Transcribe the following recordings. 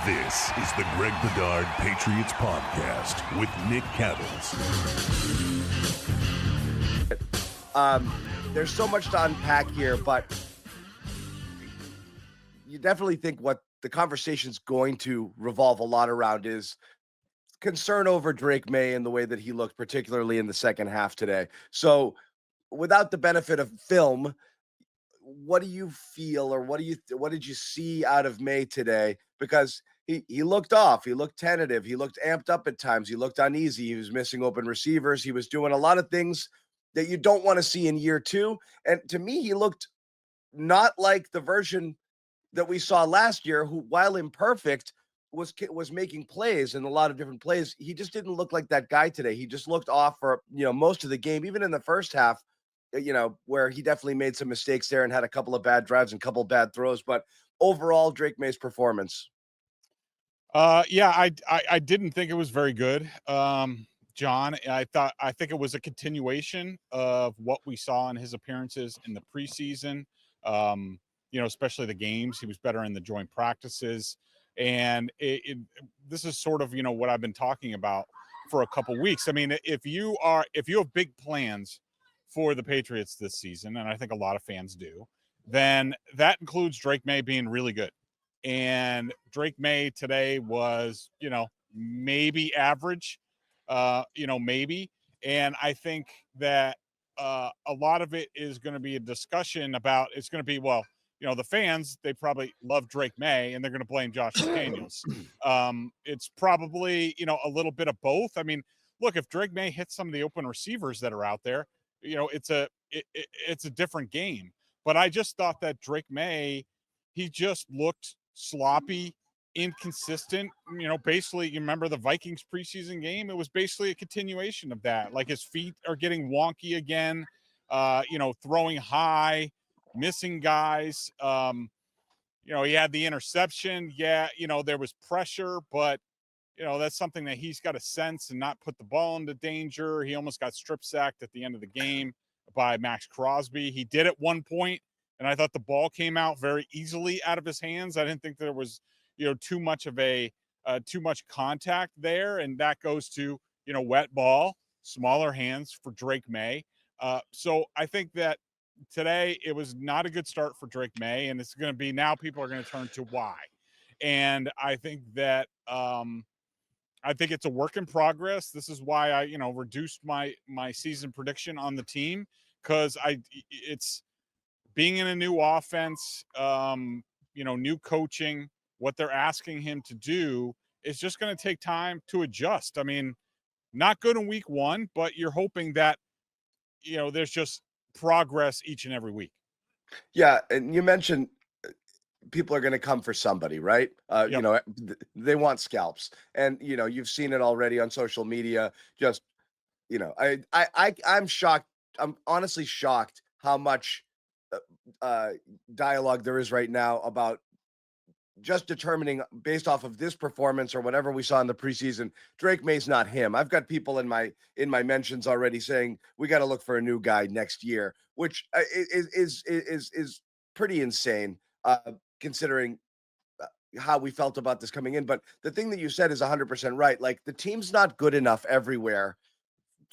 This is the Greg Bedard Patriots Podcast with Nick Cattles. There's so much to unpack here, but you definitely think what the conversation's going to revolve a lot around is concern over Drake Maye and the way that he looked, particularly in the second half today. So, without the benefit of film, what do you feel, or what did you see out of Maye today? Because he looked off, he looked tentative, he looked amped up at times, he looked uneasy, he was missing open receivers, he was doing a lot of things that you don't want to see in year two. And to me, he looked not like the version that we saw last year, who, while imperfect, was making plays and a lot of different plays. He just didn't look like that guy today. He just looked off for most of the game, even in the first half. Where he definitely made some mistakes there and had a couple of bad drives and a couple of bad throws. But overall, Drake Maye's performance. Yeah, I didn't think it was very good. John, I think it was a continuation of what we saw in his appearances in the preseason. Especially the games. He was better in the joint practices. And this is sort of, what I've been talking about for a couple weeks. I mean, if you have big plans for the Patriots this season, and I think a lot of fans do, then that includes Drake Maye being really good. And Drake Maye today was, maybe average, maybe. And I think that a lot of it is going to be a discussion about, it's going to be, well, the fans, they probably love Drake Maye and they're going to blame Josh McDaniels. It's probably, a little bit of both. I mean, look, if Drake Maye hits some of the open receivers that are out there, it's a different game. But I just thought that Drake Maye, he just looked sloppy, inconsistent. Basically, you remember the Vikings preseason game? It was basically a continuation of that. Like, his feet are getting wonky again, throwing high, missing guys. He had the interception. Yeah, there was pressure, but that's something that he's got to sense and not put the ball into danger. He almost got strip sacked at the end of the game by Max Crosby. He did at one point, and I thought the ball came out very easily out of his hands. I didn't think there was, too much contact there, and that goes to, wet ball, smaller hands for Drake Maye. So I think that today it was not a good start for Drake Maye, and it's going to be, now people are going to turn to why. And I think that I think it's a work in progress. This is why I, reduced my season prediction on the team, because it's being in a new offense, new coaching, what they're asking him to do is just going to take time to adjust. I mean, not good in week one, but you're hoping that, there's just progress each and every week. Yeah, and you mentioned people are going to come for somebody, right? Yep. They want scalps, and you've seen it already on social media. Just I'm shocked. I'm honestly shocked how much dialogue there is right now about just determining, based off of this performance or whatever we saw in the preseason, Drake Maye's not him. I've got people in my mentions already saying we got to look for a new guy next year, which is pretty insane, considering how we felt about this coming in. But the thing that you said is 100% right. Like, the team's not good enough everywhere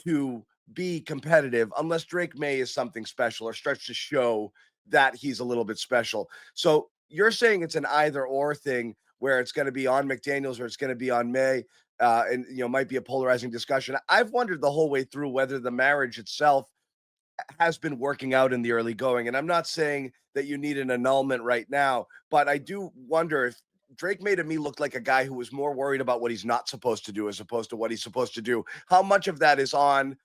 to be competitive unless Drake Maye is something special or starts to show that he's a little bit special. So you're saying it's an either or thing, where it's going to be on McDaniels or it's going to be on Maye, and might be a polarizing discussion. I've wondered the whole way through whether the marriage itself has been working out in the early going. And I'm not saying that you need an annulment right now, but I do wonder if Drake Maye to me looked like a guy who was more worried about what he's not supposed to do as opposed to what he's supposed to do. How much of that is on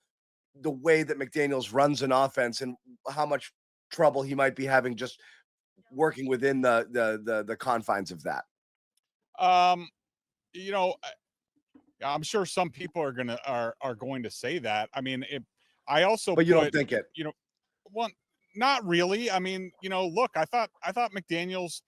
the way that McDaniels runs an offense, and how much trouble he might be having just working within the confines of that? I'm sure some people are going to say that. I mean, I also, But you don't think it? Well, not really. I mean, look, I thought McDaniels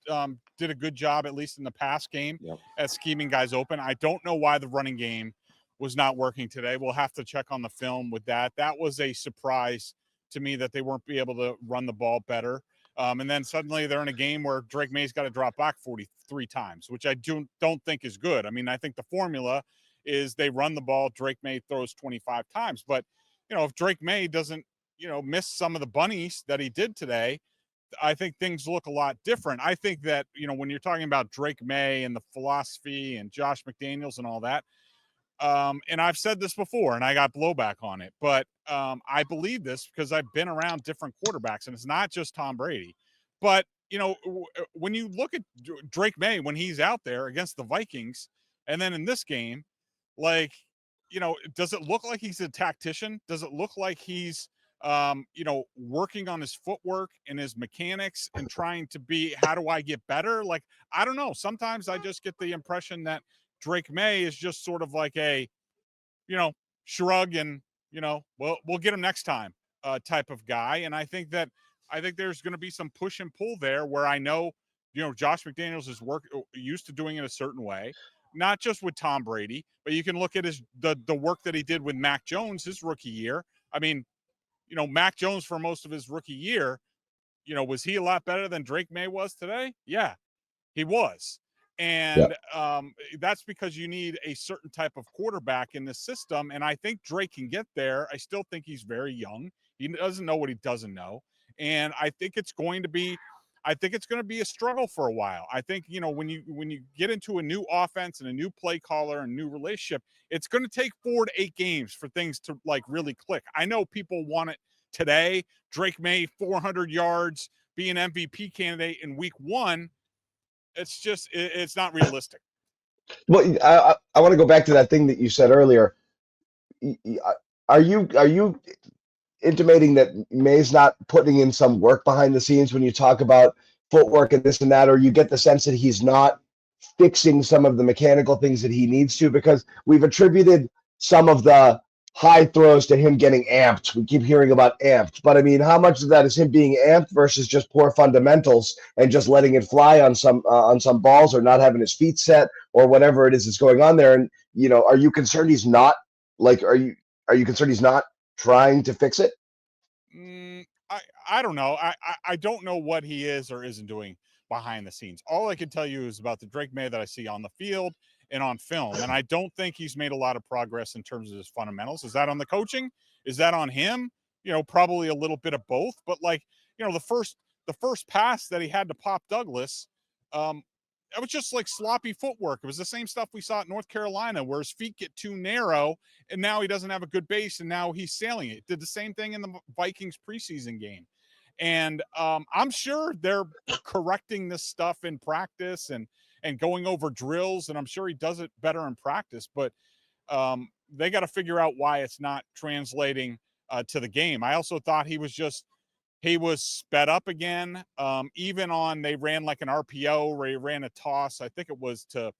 did a good job, at least in the past game, Yep. at scheming guys open. I don't know why the running game was not working today. We'll have to check on the film with that. That was a surprise to me that they weren't be able to run the ball better. And then suddenly they're in a game where Drake Maye's got to drop back 43 times, which I don't think is good. I mean, I think the formula is they run the ball, Drake Maye throws 25 times. But, if Drake Maye doesn't, miss some of the bunnies that he did today, I think things look a lot different. I think that, when you're talking about Drake Maye and the philosophy and Josh McDaniels and all that, and I've said this before and I got blowback on it, but I believe this because I've been around different quarterbacks, and it's not just Tom Brady. But, when you look at Drake Maye, when he's out there against the Vikings, and then in this game, like, does it look like he's a tactician? Does it look like he's, working on his footwork and his mechanics and trying to be, how do I get better? Like, I don't know. Sometimes I just get the impression that Drake Maye is just sort of like a, shrug and, we'll get him next time type of guy. And I think there's going to be some push and pull there where I know, Josh McDaniels is used to doing it a certain way, not just with Tom Brady, but you can look at the work that he did with Mac Jones his rookie year. I mean, Mac Jones for most of his rookie year, was he a lot better than Drake Maye was today? Yeah, he was. And that's because you need a certain type of quarterback in the system. And I think Drake can get there. I still think he's very young. He doesn't know what he doesn't know. And I think it's going to be a struggle for a while. I think, when you get into a new offense and a new play caller and new relationship, it's going to take 4 to 8 games for things to like really click. I know people want it today. Drake Maye, 400 yards, be an MVP candidate in week 1. It's just, it's not realistic. Well, I want to go back to that thing that you said earlier. Are you intimating that May's not putting in some work behind the scenes when you talk about footwork and this and that, or you get the sense that he's not fixing some of the mechanical things that he needs to? Because we've attributed some of the high throws to him getting amped. We keep hearing about amped, but I mean, how much of that is him being amped versus just poor fundamentals and just letting it fly on some balls, or not having his feet set, or whatever it is that's going on there? And are you concerned he's not are you concerned he's not trying to fix it? I don't know. I don't know what he is or isn't doing behind the scenes. All I can tell you is about the Drake Maye that I see on the field and on film. And I don't think he's made a lot of progress in terms of his fundamentals. Is that on the coaching? Is that on him? Probably a little bit of both. But the first pass that he had to Pop Douglas, it was just like sloppy footwork. It was the same stuff we saw at North Carolina, where his feet get too narrow and now he doesn't have a good base and now he's sailing it. Did the same thing in the Vikings preseason game. And I'm sure they're correcting this stuff in practice and going over drills, and I'm sure he does it better in practice, but they got to figure out why it's not translating to the game. I also thought he was sped up again. Even they ran like an RPO where he ran a toss. I think it was to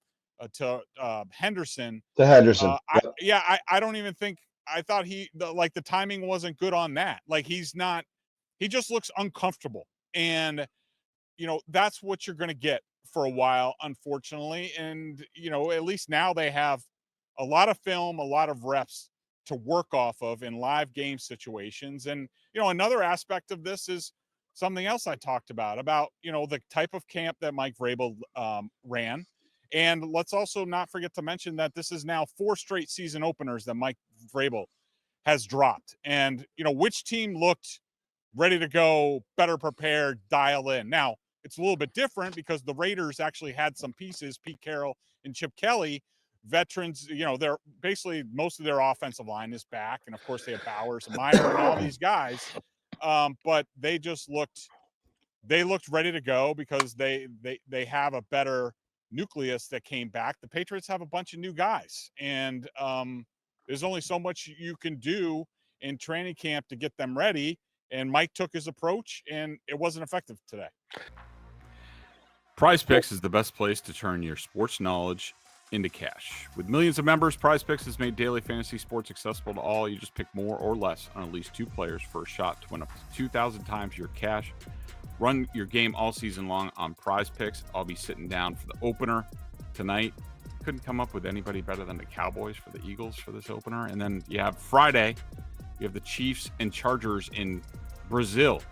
Henderson. To Henderson. I don't even think, I thought the timing wasn't good on that. Like he just looks uncomfortable. And, that's what you're going to get for a while, unfortunately. And, at least now they have a lot of film, a lot of reps to work off of in live game situations. And, another aspect of this is something else I talked about, the type of camp that Mike Vrabel ran. And let's also not forget to mention that this is now 4 straight season openers that Mike Vrabel has dropped. And, which team looked ready to go, better prepared, dial in? Now, it's a little bit different because the Raiders actually had some pieces, Pete Carroll and Chip Kelly, veterans. They're basically, most of their offensive line is back. And of course they have Bowers and Meyer and all these guys. But they looked ready to go because they have a better nucleus that came back. The Patriots have a bunch of new guys, and there's only so much you can do in training camp to get them ready. And Mike took his approach, and it wasn't effective today. PrizePicks is the best place to turn your sports knowledge into cash. With millions of members, PrizePicks has made daily fantasy sports accessible to all. You just pick more or less on at least 2 players for a shot to win up to 2,000 times your cash. Run your game all season long on PrizePicks. I'll be sitting down for the opener tonight. Couldn't come up with anybody better than the Cowboys for the Eagles for this opener. And then you have Friday, you have the Chiefs and Chargers in Brazil.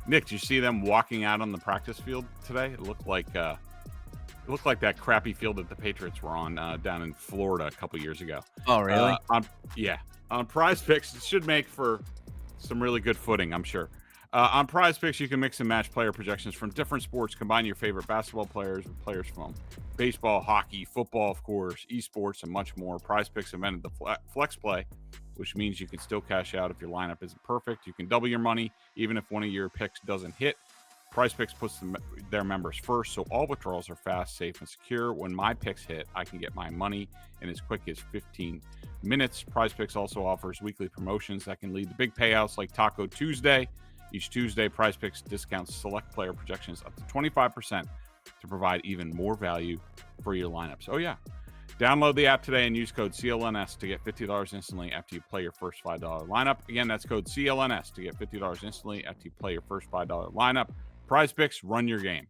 Nick, did you see them walking out on the practice field today? It looked like that crappy field that the Patriots were on down in Florida a couple years ago. Oh, really? On Prize Picks, it should make for some really good footing, I'm sure. On Prize Picks, you can mix and match player projections from different sports, combine your favorite basketball players with players from baseball, hockey, football, of course, esports, and much more. Prize Picks invented the flex play, which means you can still cash out if your lineup isn't perfect. You can double your money even if one of your picks doesn't hit. Prize Picks puts their members first, so all withdrawals are fast, safe, and secure. When my picks hit, I can get my money in as quick as 15 minutes. Prize Picks also offers weekly promotions that can lead to big payouts like Taco Tuesday. Each Tuesday, Prize Picks discounts select player projections up to 25% to provide even more value for your lineups. Oh, yeah. Download the app today and use code CLNS to get $50 instantly after you play your first $5 lineup. Again, that's code CLNS to get $50 instantly after you play your first $5 lineup. Prize Picks, run your game.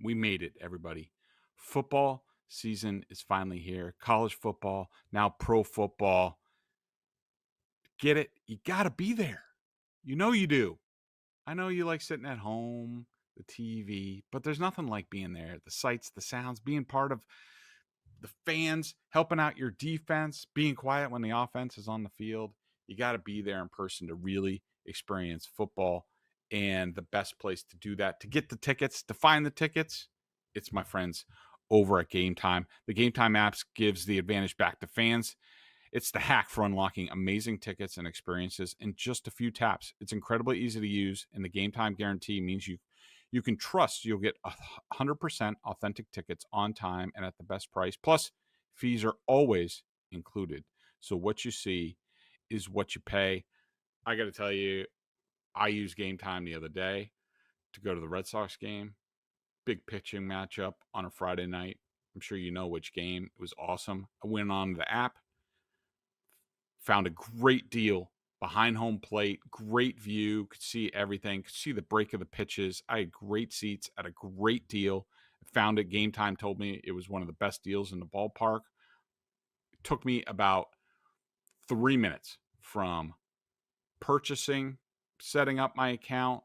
We made it, everybody. Football season is finally here. College football, now pro football. Get it? You got to be there. You know you do. I know you like sitting at home, the TV, but there's nothing like being there. The sights, the sounds, being part of the fans, helping out your defense, being quiet when the offense is on the field. You got to be there in person to really experience football. And the best place to do that, to get the tickets, to find the tickets, it's my friends over at Game Time. The Game Time apps gives the advantage back to fans. It's the hack for unlocking amazing tickets and experiences in just a few taps. It's incredibly easy to use, and the Game Time guarantee means you can trust you'll get 100% authentic tickets on time and at the best price. Plus, fees are always included. So what you see is what you pay. I got to tell you, I used Game Time the other day to go to the Red Sox game. Big pitching matchup on a Friday night. I'm sure you know which game. It was awesome. I went on the app, found a great deal behind home plate, great view, could see everything, could see the break of the pitches. I had great seats at a great deal. Found it. Game Time told me it was one of the best deals in the ballpark. It took me about 3 minutes from purchasing, setting up my account,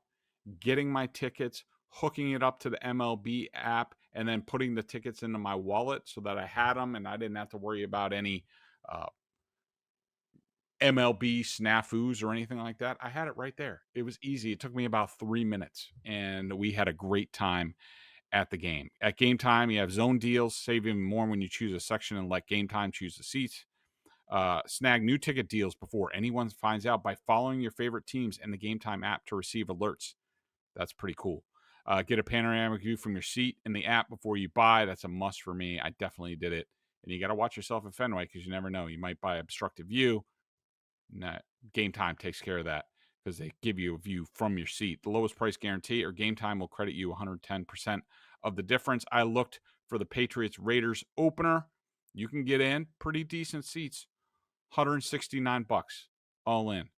getting my tickets, hooking it up to the MLB app, and then putting the tickets into my wallet so that I had them and I didn't have to worry about any MLB snafus or anything like that. I had it right there. It was easy. It took me about 3 minutes, and we had a great time at the game. At Game Time, you have zone deals, save even more when you choose a section and let Game Time choose the seats. Snag new ticket deals before anyone finds out by following your favorite teams in the Game Time app to receive alerts. That's pretty cool. Get a panoramic view from your seat in the app before you buy. That's a must for me. I definitely did it. And you got to watch yourself at Fenway because you never know. You might buy obstructive view. Nah, Game Time takes care of that because they give you a view from your seat. The lowest price guarantee or Game Time will credit you 110% of the difference. I looked for the Patriots-Raiders opener. You can get in pretty decent seats. $169 all in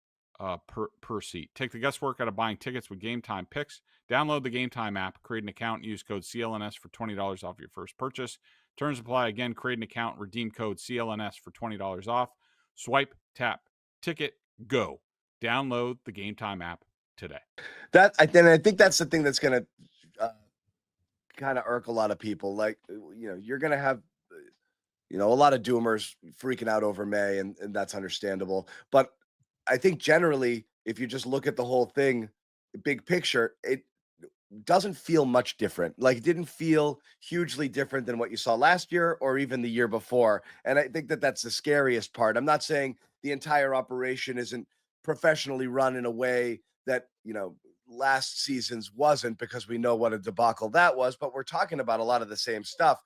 per seat. Take the guesswork out of buying tickets with Game Time picks. Download the Game Time app, create an account, and use code CLNS for $20 off your first purchase. Terms apply. Again, create an account, redeem code CLNS for $20 off. Swipe, tap, ticket, go. Download the Game Time app today. I think that's the thing that's going to kind of irk a lot of people. Like, you're going to have a lot of doomers freaking out over May, and that's understandable. But I think generally, if you just look at the whole thing, big picture, it doesn't feel much different. Like, it didn't feel hugely different than what you saw last year or even the year before. And I think that that's the scariest part. I'm not saying the entire operation isn't professionally run in a way that, last season's wasn't, because we know what a debacle that was, but we're talking about a lot of the same stuff,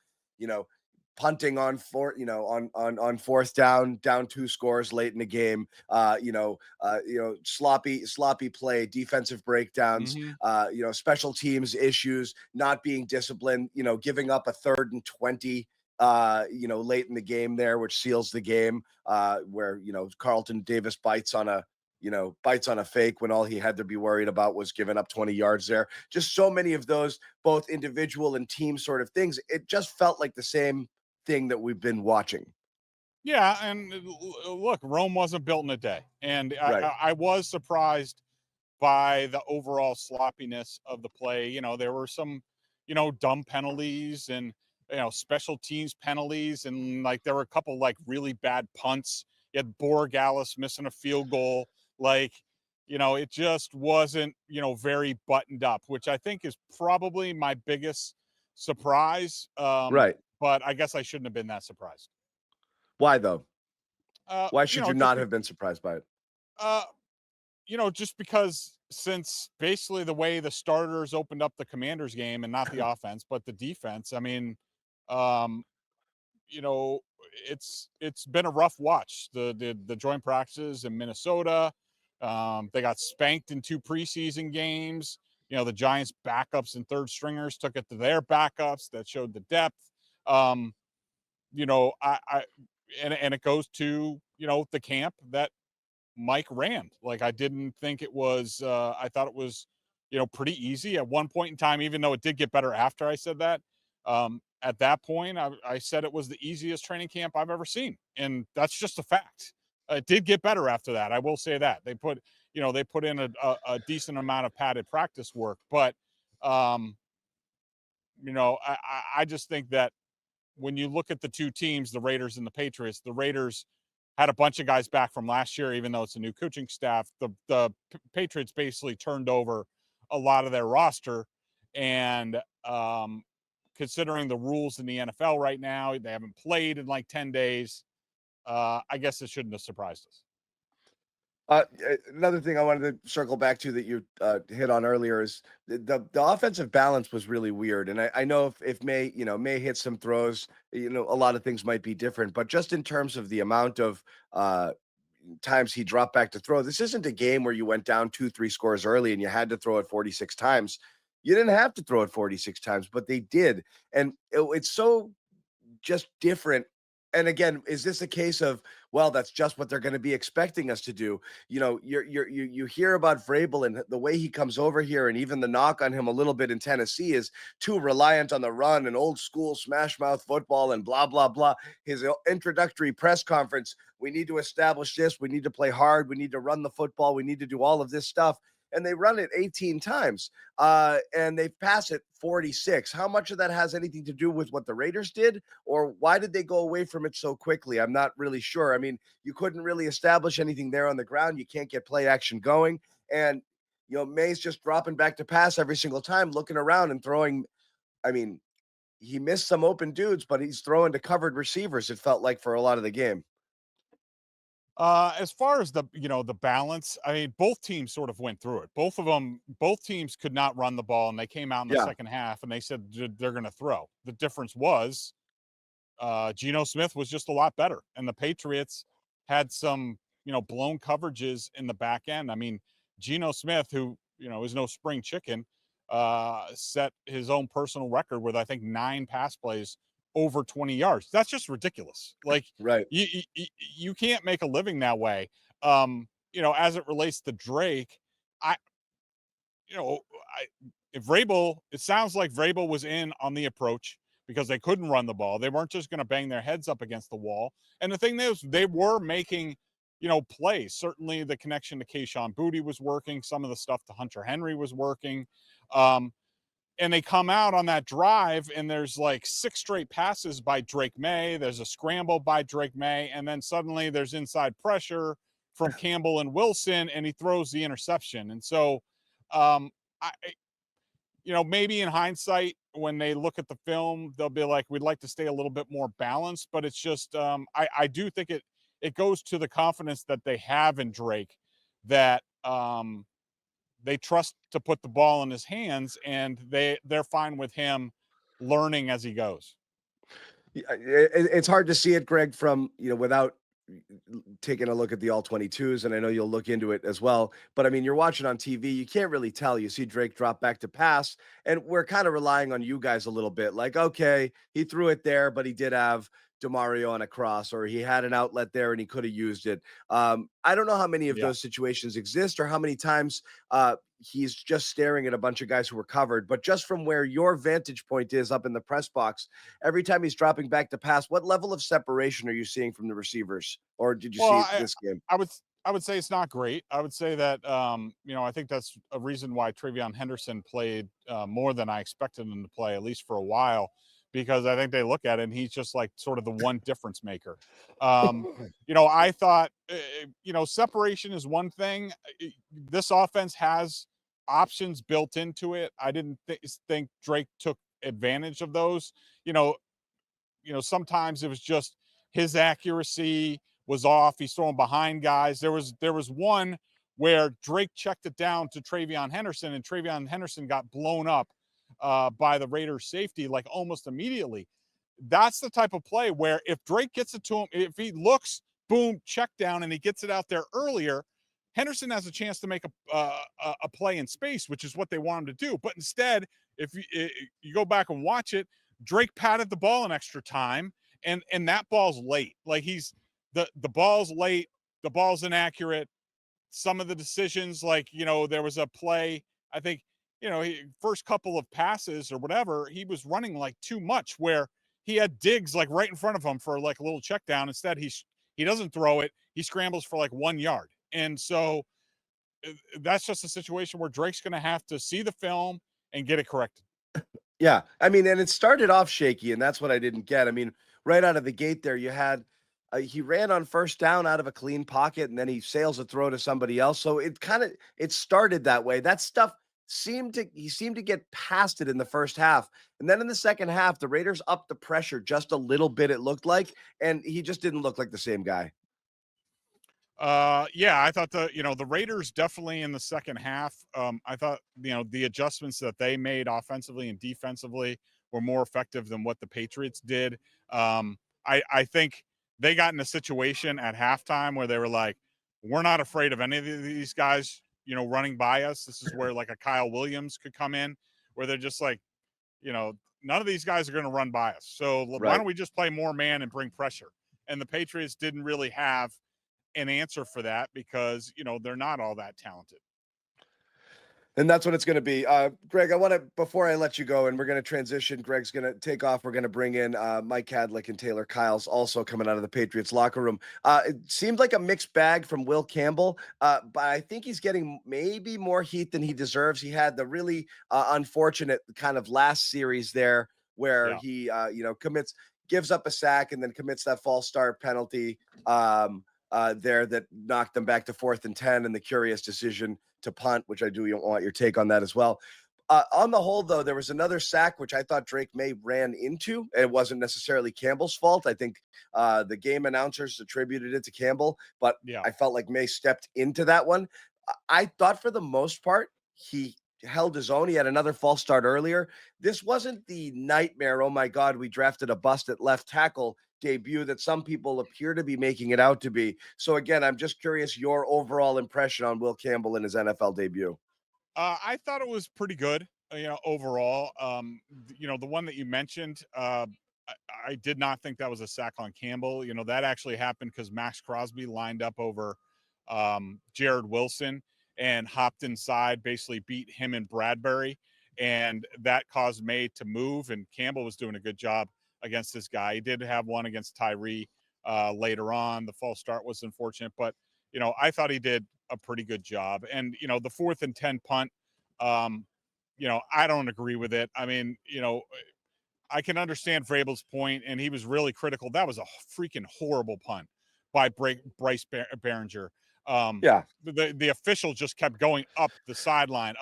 punting on fourth down 2 scores late in the game, sloppy play, defensive breakdowns, special teams issues, not being disciplined, giving up a 3rd and 20, late in the game there, which seals the game, where, Carlton Davis bites on a fake when all he had to be worried about was giving up 20 yards there. Just so many of those, both individual and team sort of things. It just felt like the same thing that we've been watching. Yeah, and look, Rome wasn't built in a day. And Right. I was surprised by the overall sloppiness of the play. You know, there were some, you know, dumb penalties and, you know, special teams penalties. And like, there were a couple like really bad punts. You had Borgallis missing a field goal. Like, you know, it just wasn't, you know, very buttoned up, which I think is probably my biggest surprise. Right. But I guess I shouldn't have been that surprised. Why though? Why You should know, you not have been surprised by it? uh, you know, just because since basically the way the starters opened up the Commanders game and not the offense, but the defense, I mean, um, you know, it's been a rough watch. The joint practices in Minnesota, they got spanked in 2 preseason games. You know, the Giants backups and third stringers took it to their backups. That showed the depth. You know, and it goes to, you know, the camp that Mike ran. Like, I didn't think it was, I thought it was, you know, pretty easy at one point in time, even though it did get better after I said that. At that point, I said it was the easiest training camp I've ever seen. And that's just a fact. It did get better after that. I will say that. They put, you know, they put in a decent amount of padded practice work. But, you know, I just think that when you look at the 2 teams, the Raiders and the Patriots, the Raiders had a bunch of guys back from last year, even though it's a new coaching staff. The Patriots basically turned over a lot of their roster. And considering the rules in the NFL right now, they haven't played in like 10 days. I guess it shouldn't have surprised us. Another thing I wanted to circle back to that you hit on earlier is the offensive balance was really weird. And I know if May, you know, May hit some throws, you know, a lot of things might be different, but just in terms of the amount of times he dropped back to throw, this isn't a game where you went down 2-3 scores early and you had to throw it 46 times. You didn't have to throw it 46 times, but they did. And it's so just different. And again, is this a case of, well, that's just what they're going to be expecting us to do? You know, you hear about Vrabel and the way he comes over here, and even the knock on him a little bit in Tennessee is too reliant on the run and old school smash mouth football and blah blah blah. His introductory press conference: we need to establish this, we need to play hard, we need to run the football, we need to do all of this stuff. And they run it 18 times, and they pass it 46. How much of that has anything to do with what the Raiders did, or why did they go away from it so quickly? I'm not really sure. I mean, you couldn't really establish anything there on the ground. You can't get play action going. And, you know, May's just dropping back to pass every single time, looking around and throwing. I mean, he missed some open dudes, but he's throwing to covered receivers, it felt like, for a lot of the game. As far as the, you know, the balance, I mean, both teams sort of went through it. Both teams could not run the ball, and they came out in the Yeah. second half and they said they're going to throw. The difference was Geno Smith was just a lot better, and the Patriots had some, you know, blown coverages in the back end. I mean, Geno Smith, who, you know, is no spring chicken, set his own personal record with, I think, 9 pass plays over 20 yards. That's just ridiculous. Like, Right. you can't make a living that way. You know, as it relates to Drake, I, you know, if Vrabel, it sounds like Vrabel was in on the approach because they couldn't run the ball. They weren't just going to bang their heads up against the wall. And the thing is, they were making, you know, plays. Certainly the connection to Kayshon Boutte was working. Some of the stuff to Hunter Henry was working. And they come out on that drive, and there's like 6 straight passes by Drake Maye. There's a scramble by Drake Maye, and then suddenly there's inside pressure from Campbell and Wilson, and he throws the interception. And so, I, you know, maybe in hindsight, when they look at the film, they'll be like, we'd like to stay a little bit more balanced. But it's just, I do think it goes to the confidence that they have in Drake, that they trust to put the ball in his hands, and they're fine with him learning as he goes. It's hard to see it, Greg, from, you know, without taking a look at the all 22s, and I know you'll look into it as well. But I mean, you're watching on TV, you can't really tell. You see Drake drop back to pass, and we're kind of relying on you guys a little bit. Like, okay, he threw it there, but he did have DeMario on a cross, or he had an outlet there and he could have used it. I don't know how many of Yeah. those situations exist, or how many times he's just staring at a bunch of guys who were covered. But just from where your vantage point is up in the press box, every time he's dropping back to pass, what level of separation are you seeing from the receivers? Or did you Well, see it this game? I would I would say it's not great. I would say that, I think that's a reason why Travion Henderson played more than I expected him to play, at least for a while, because I think they look at it and he's just like sort of the one difference maker. I thought, separation is one thing. This offense has options built into it. I didn't think Drake took advantage of those. Sometimes it was just his accuracy was off. He's throwing behind guys. There was one where Drake checked it down to Travion Henderson, and Travion Henderson got blown up by the Raiders safety like almost immediately. That's the type of play where if Drake gets it to him, if he looks, boom, check down, and he gets it out there earlier, Henderson has a chance to make a play in space, which is what they want him to do. But instead, if you go back and watch it, Drake patted the ball an extra time, and that ball's late. Like the ball's late, the ball's inaccurate. Some of the decisions, like there was a play, I think, first couple of passes or whatever, he was running like too much, where he had Diggs like right in front of him for like a little check down. Instead, he doesn't throw it. He scrambles for like 1 yard. And so that's just a situation where Drake's going to have to see the film and get it corrected. Yeah. I mean, and it started off shaky, and that's what I didn't get. I mean, right out of the gate there, you had he ran on first down out of a clean pocket, and then he sails a throw to somebody else. So it started that way. That stuff seemed to get past it in the first half. And then in the second half, the Raiders upped the pressure just a little bit, it looked like, and he just didn't look like the same guy. I thought the Raiders definitely in the second half, I thought, the adjustments that they made offensively and defensively were more effective than what the Patriots did. I think they got in a situation at halftime where they were like, we're not afraid of any of these guys, running by us. This is where like a Kyle Williams could come in, where they're just like, none of these guys are going to run by us. So why don't we just play more man and bring pressure? And the Patriots didn't really have an answer for that because, they're not all that talented. And that's what it's going to be. Greg, before I let you go, and we're going to transition, Greg's going to take off. We're going to bring in Mike Cadlick and Taylor Kyles, also coming out of the Patriots locker room. It seemed like a mixed bag from Will Campbell, but I think he's getting maybe more heat than he deserves. He had the really unfortunate kind of last series there where he, gives up a sack and then commits that false start penalty there that knocked them back to 4th and 10, and the curious decision to punt, which I do want your take on that as well. On the whole, though, there was another sack which I thought Drake Maye ran into, and it wasn't necessarily Campbell's fault. I think the game announcers attributed it to Campbell, but I felt like Maye stepped into that one. I thought for the most part he held his own. He had another false start earlier. This wasn't the nightmare, oh my God, we drafted a bust at left tackle debut that some people appear to be making it out to be. So again, I'm just curious your overall impression on Will Campbell in his NFL debut. I thought it was pretty good, overall. The one that you mentioned, I did not think that was a sack on Campbell. That actually happened because Max Crosby lined up over Jared Wilson and hopped inside, basically beat him and Bradbury, and that caused Maye to move, and Campbell was doing a good job against this guy. He did have one against Tyree later on. The false start was unfortunate, but I thought he did a pretty good job. And the 4th and 10 punt, I don't agree with it. I mean, I can understand Vrabel's point, and he was really critical. That was a freaking horrible punt by Bryce Behringer. The official just kept going up the sideline,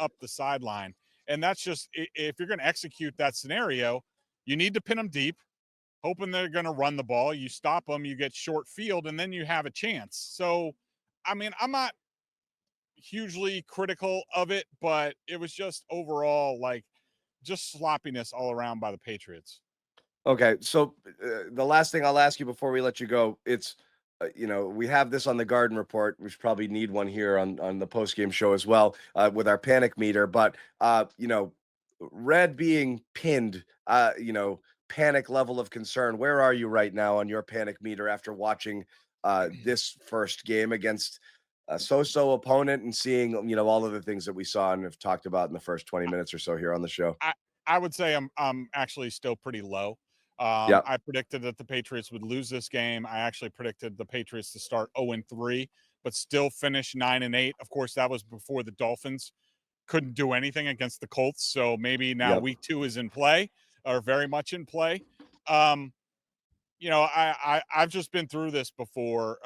and that's just, if you're going to execute that scenario, you need to pin them deep, hoping they're going to run the ball. You stop them, you get short field, and then you have a chance. So, I mean, I'm not hugely critical of it, but it was just overall like just sloppiness all around by the Patriots. Okay, so the last thing I'll ask you before we let you go, it's we have this on the Garden Report. We should probably need one here on the post-game show as well with our panic meter. But Red being pinned, panic level of concern. Where are you right now on your panic meter after watching this first game against a so-so opponent and seeing all of the things that we saw and have talked about in the first 20 minutes or so here on the show? I would say I'm actually still pretty low. I predicted that the Patriots would lose this game. I actually predicted the Patriots to start 0-3 but still finished 9-8. Of course, that was before the Dolphins couldn't do anything against the Colts. So maybe now Yep. week 2 is in play, or very much in play. I've just been through this before,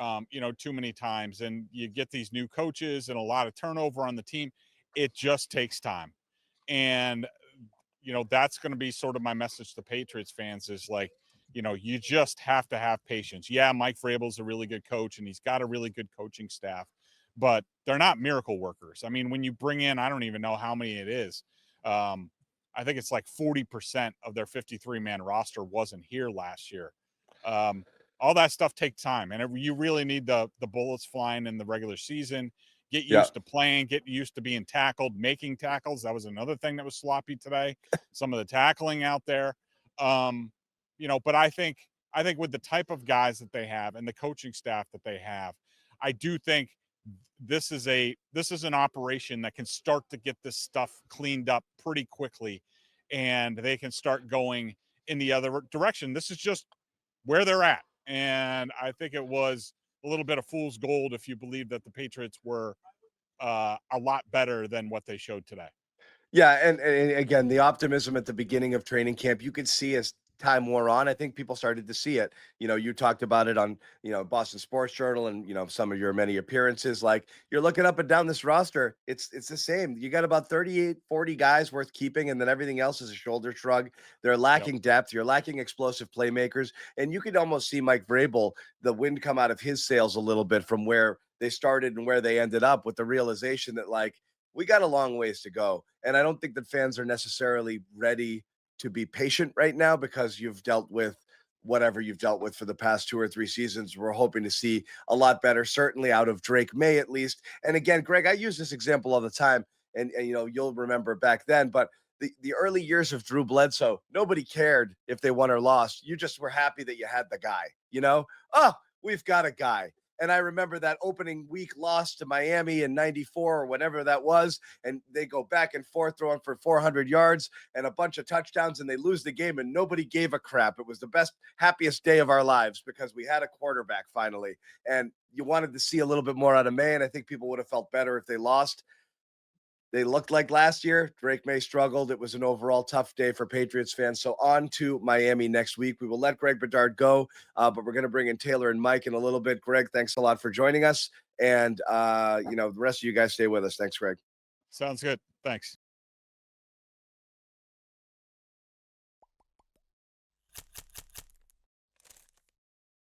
too many times, and you get these new coaches and a lot of turnover on the team. It just takes time. And, that's going to be sort of my message to Patriots fans is like, you just have to have patience. Yeah, Mike Vrabel's a really good coach and he's got a really good coaching staff, but they're not miracle workers. I mean, when you bring in, I don't even know how many it is. I think it's like 40% of their 53-man roster wasn't here last year. All that stuff takes time, and you really need the bullets flying in the regular season. Get used to playing, get used to being tackled, making tackles. That was another thing that was sloppy today. Some of the tackling out there, but I think with the type of guys that they have and the coaching staff that they have, I do think this is an operation that can start to get this stuff cleaned up pretty quickly, and they can start going in the other direction. This is just where they're at. And I think it was a little bit of fool's gold if you believe that the Patriots were a lot better than what they showed today. Yeah, and again, the optimism at the beginning of training camp, you could see as time wore on. I think people started to see it. You talked about it on, Boston Sports Journal and, some of your many appearances. Like, you're looking up and down this roster, it's the same. You got about 38, 40 guys worth keeping, and then everything else is a shoulder shrug. They're lacking depth. You're lacking explosive playmakers. And you could almost see Mike Vrabel, the wind come out of his sails a little bit from where they started and where they ended up, with the realization that, like, we got a long ways to go. And I don't think that fans are necessarily ready to be patient right now, because you've dealt with whatever you've dealt with for the past 2 or 3 seasons. We're hoping to see a lot better, certainly out of Drake Maye at least. And again, Greg, I use this example all the time, and you'll remember back then, but the early years of Drew Bledsoe, nobody cared if they won or lost. You just were happy that you had the guy, oh, we've got a guy. And I remember that opening week loss to Miami in 94 or whatever that was. And they go back and forth throwing for 400 yards and a bunch of touchdowns, and they lose the game, and nobody gave a crap. It was the best, happiest day of our lives because we had a quarterback finally. And you wanted to see a little bit more out of May. And I think people would have felt better if they lost. They looked like last year. Drake Maye struggled. It was an overall tough day for Patriots fans. So on to Miami next week. We will let Greg Bedard go, but we're going to bring in Taylor and Mike in a little bit. Greg, thanks a lot for joining us. And, the rest of you guys stay with us. Thanks, Greg. Sounds good. Thanks.